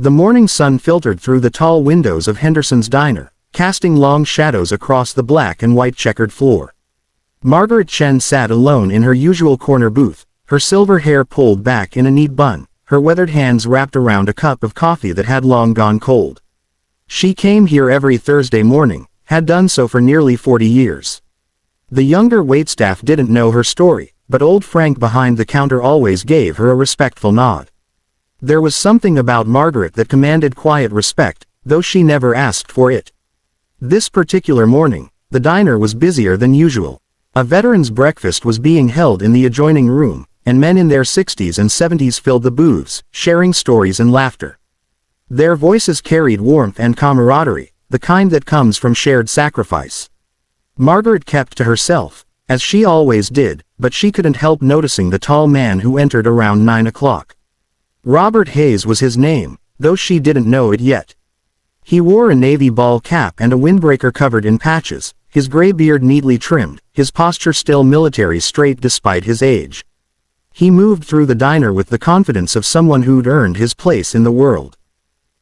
The morning sun filtered through the tall windows of Henderson's diner, casting long shadows across the black and white checkered floor. Margaret Chen sat alone in her usual corner booth, her silver hair pulled back in a neat bun, her weathered hands wrapped around a cup of coffee that had long gone cold. She came here every Thursday morning, had done so for nearly 40 years. The younger waitstaff didn't know her story, but old Frank behind the counter always gave her a respectful nod. There was something about Margaret that commanded quiet respect, though she never asked for it. This particular morning, the diner was busier than usual. A veterans' breakfast was being held in the adjoining room, and men in their 60s and 70s filled the booths, sharing stories and laughter. Their voices carried warmth and camaraderie, the kind that comes from shared sacrifice. Margaret kept to herself, as she always did, but she couldn't help noticing the tall man who entered around 9 o'clock. Robert Hayes was his name, though she didn't know it yet. He wore a navy ball cap and a windbreaker covered in patches, his gray beard neatly trimmed, his posture still military straight despite his age. He moved through the diner with the confidence of someone who'd earned his place in the world.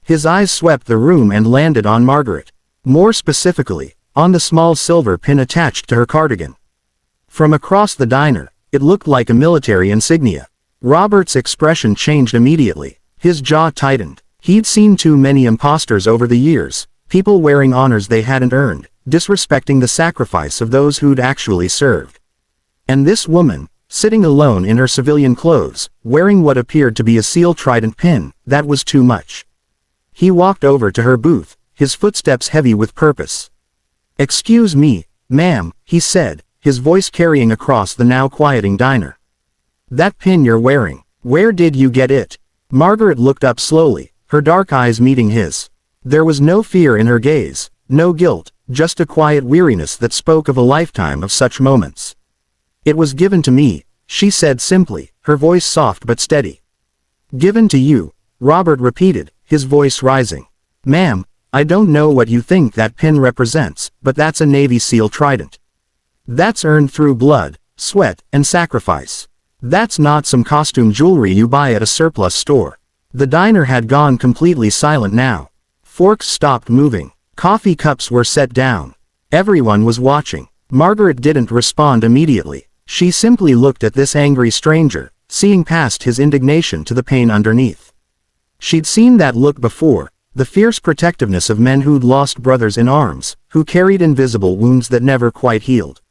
His eyes swept the room and landed on Margaret. More specifically, on the small silver pin attached to her cardigan. From across the diner, it looked like a military insignia. Robert's expression changed immediately. His jaw tightened. He'd seen too many imposters over the years, people wearing honors they hadn't earned, disrespecting the sacrifice of those who'd actually served. And this woman, sitting alone in her civilian clothes, wearing what appeared to be a seal trident pin, that was too much. He walked over to her booth, his footsteps heavy with purpose. "Excuse me, ma'am," he said, his voice carrying across the now quieting diner. "That pin you're wearing, where did you get it?" Margaret looked up slowly, her dark eyes meeting his. There was no fear in her gaze, no guilt, just a quiet weariness that spoke of a lifetime of such moments. "It was given to me," she said simply, her voice soft but steady. "Given to you," Robert repeated, his voice rising. "Ma'am, I don't know what you think that pin represents, but that's a Navy SEAL trident. That's earned through blood, sweat, and sacrifice. That's not some costume jewelry you buy at a surplus store." The diner had gone completely silent now. Forks stopped moving. Coffee cups were set down. Everyone was watching. Margaret didn't respond immediately. She simply looked at this angry stranger, seeing past his indignation to the pain underneath. She'd seen that look before, the fierce protectiveness of men who'd lost brothers in arms, who carried invisible wounds that never quite healed.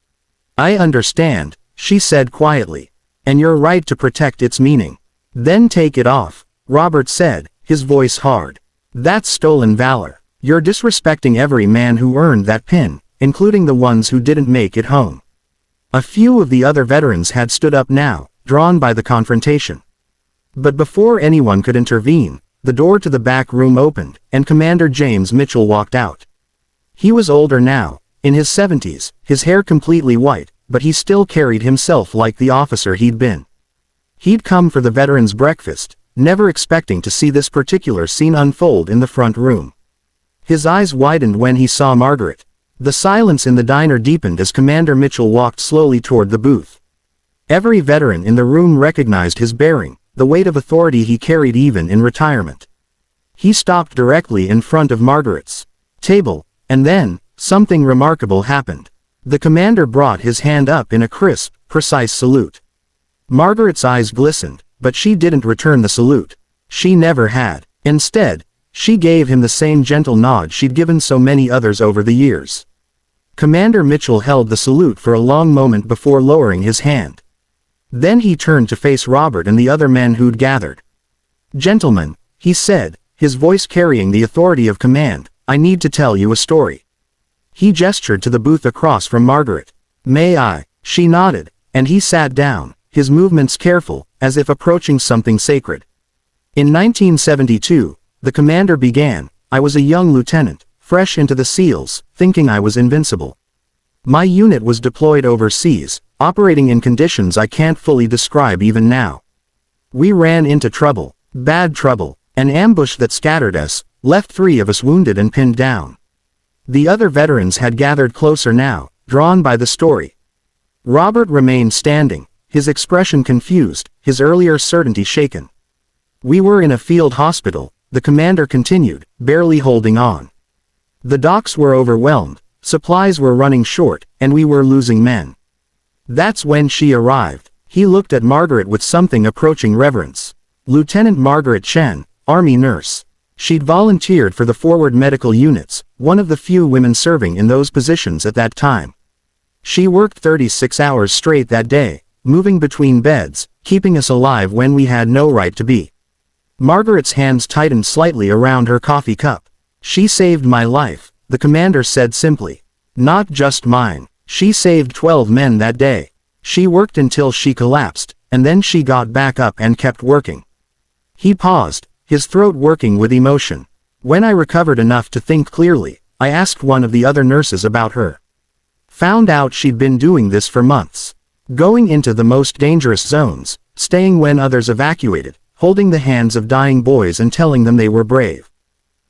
"I understand," she said quietly. "And you're right to protect its meaning. Then take it off," Robert said, his voice hard. "That's stolen valor. You're disrespecting every man who earned that pin, including the ones who didn't make it home." A few of the other veterans had stood up now, drawn by the confrontation. But before anyone could intervene, the door to the back room opened, and Commander James Mitchell walked out. He was older now, in his 70s, his hair completely white, but he still carried himself like the officer he'd been. He'd come for the veterans' breakfast, never expecting to see this particular scene unfold in the front room. His eyes widened when he saw Margaret. The silence in the diner deepened as Commander Mitchell walked slowly toward the booth. Every veteran in the room recognized his bearing, the weight of authority he carried even in retirement. He stopped directly in front of Margaret's table, and then, something remarkable happened. The commander brought his hand up in a crisp, precise salute. Margaret's eyes glistened, but she didn't return the salute. She never had. Instead, she gave him the same gentle nod she'd given so many others over the years. Commander Mitchell held the salute for a long moment before lowering his hand. Then he turned to face Robert and the other men who'd gathered. "Gentlemen," he said, his voice carrying the authority of command, "I need to tell you a story." He gestured to the booth across from Margaret. "May I?" She nodded, and he sat down, his movements careful, as if approaching something sacred. "In 1972, the commander began, I was a young lieutenant, fresh into the SEALs, thinking I was invincible. My unit was deployed overseas, operating in conditions I can't fully describe even now. We ran into trouble, bad trouble, an ambush that scattered us, left 3 of us wounded and pinned down. The other veterans had gathered closer now, drawn by the story. Robert remained standing, his expression confused, his earlier certainty shaken. We were in a field hospital, the commander continued, barely holding on. The docks were overwhelmed, supplies were running short, and we were losing men. That's when she arrived. He looked at Margaret with something approaching reverence. Lieutenant Margaret Chen, Army nurse. She'd volunteered for the forward medical units, one of the few women serving in those positions at that time. She worked 36 hours straight that day, moving between beds, keeping us alive when we had no right to be. Margaret's hands tightened slightly around her coffee cup. She saved my life, the commander said simply. Not just mine. She saved 12 men that day. She worked until she collapsed, and then she got back up and kept working. He paused, his throat working with emotion. When I recovered enough to think clearly, I asked one of the other nurses about her. Found out she'd been doing this for months. Going into the most dangerous zones, staying when others evacuated, holding the hands of dying boys and telling them they were brave.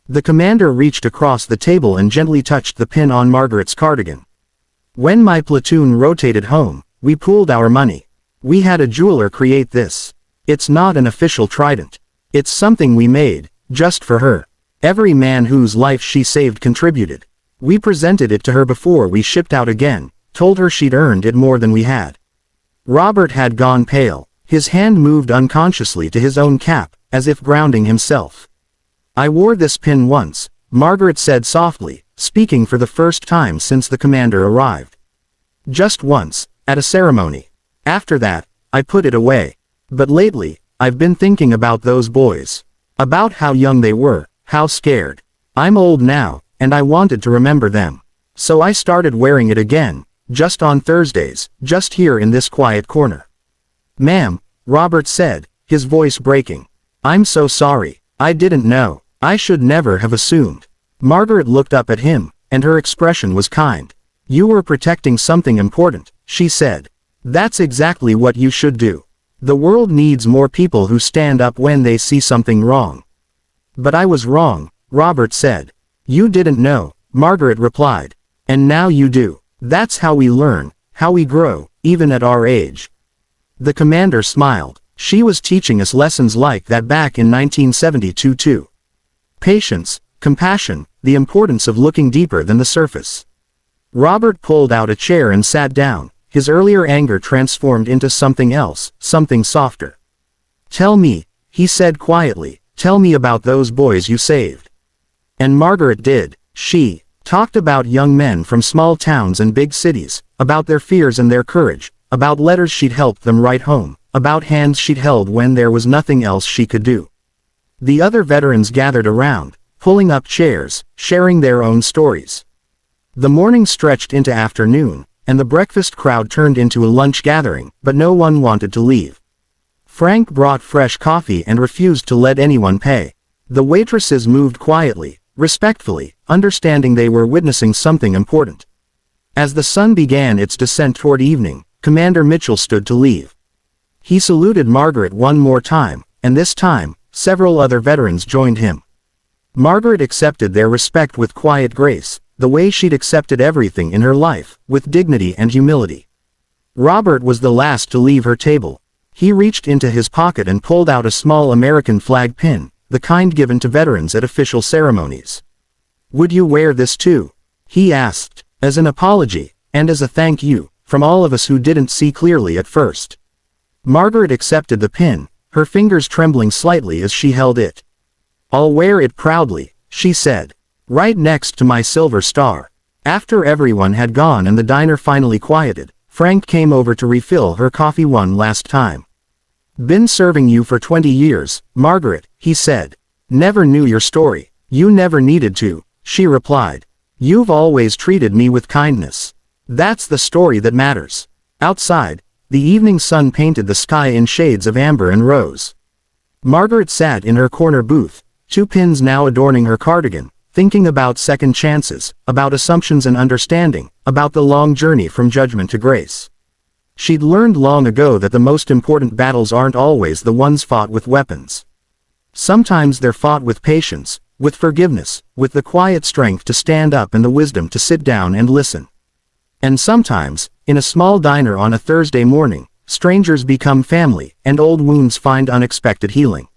The commander reached across the table and gently touched the pin on Margaret's cardigan. When my platoon rotated home, we pooled our money. We had a jeweler create this. It's not an official trident. It's something we made, just for her. Every man whose life she saved contributed. We presented it to her before we shipped out again, told her she'd earned it more than we had. Robert had gone pale. His hand moved unconsciously to his own cap, as if grounding himself. I wore this pin once, Margaret said softly, speaking for the first time since the commander arrived. Just once, at a ceremony. After that, I put it away. But lately, I've been thinking about those boys. About how young they were, how scared. I'm old now, and I wanted to remember them. So I started wearing it again, just on Thursdays, just here in this quiet corner. Ma'am, Robert said, his voice breaking. I'm so sorry. I didn't know. I should never have assumed. Margaret looked up at him, and her expression was kind. You were protecting something important, she said. That's exactly what you should do. The world needs more people who stand up when they see something wrong. But I was wrong, Robert said. You didn't know, Margaret replied. And now you do. That's how we learn, how we grow, even at our age. The commander smiled. She was teaching us lessons like that back in 1972 too. Patience, compassion, the importance of looking deeper than the surface. Robert pulled out a chair and sat down, his earlier anger transformed into something else, something softer. Tell me, he said quietly, tell me about those boys you saved. And Margaret did. She talked about young men from small towns and big cities, about their fears and their courage, about letters she'd helped them write home, about hands she'd held when there was nothing else she could do. The other veterans gathered around, pulling up chairs, sharing their own stories. The morning stretched into afternoon, and the breakfast crowd turned into a lunch gathering, but no one wanted to leave. Frank brought fresh coffee and refused to let anyone pay. The waitresses moved quietly, respectfully, understanding they were witnessing something important. As the sun began its descent toward evening, Commander Mitchell stood to leave. He saluted Margaret one more time, and this time, several other veterans joined him. Margaret accepted their respect with quiet grace, the way she'd accepted everything in her life, with dignity and humility. Robert was the last to leave her table. He reached into his pocket and pulled out a small American flag pin, the kind given to veterans at official ceremonies. Would you wear this too? He asked, as an apology, and as a thank you, from all of us who didn't see clearly at first. Margaret accepted the pin, her fingers trembling slightly as she held it. I'll wear it proudly, she said. Right next to my silver star. After everyone had gone and the diner finally quieted, Frank came over to refill her coffee one last time. Been serving you for 20 years, Margaret, he said. Never knew your story. You never needed to, she replied. You've always treated me with kindness. That's the story that matters. Outside, the evening sun painted the sky in shades of amber and rose. Margaret sat in her corner booth, 2 pins now adorning her cardigan, thinking about second chances, about assumptions and understanding, about the long journey from judgment to grace. She'd learned long ago that the most important battles aren't always the ones fought with weapons. Sometimes they're fought with patience, with forgiveness, with the quiet strength to stand up and the wisdom to sit down and listen. And sometimes, in a small diner on a Thursday morning, strangers become family, and old wounds find unexpected healing.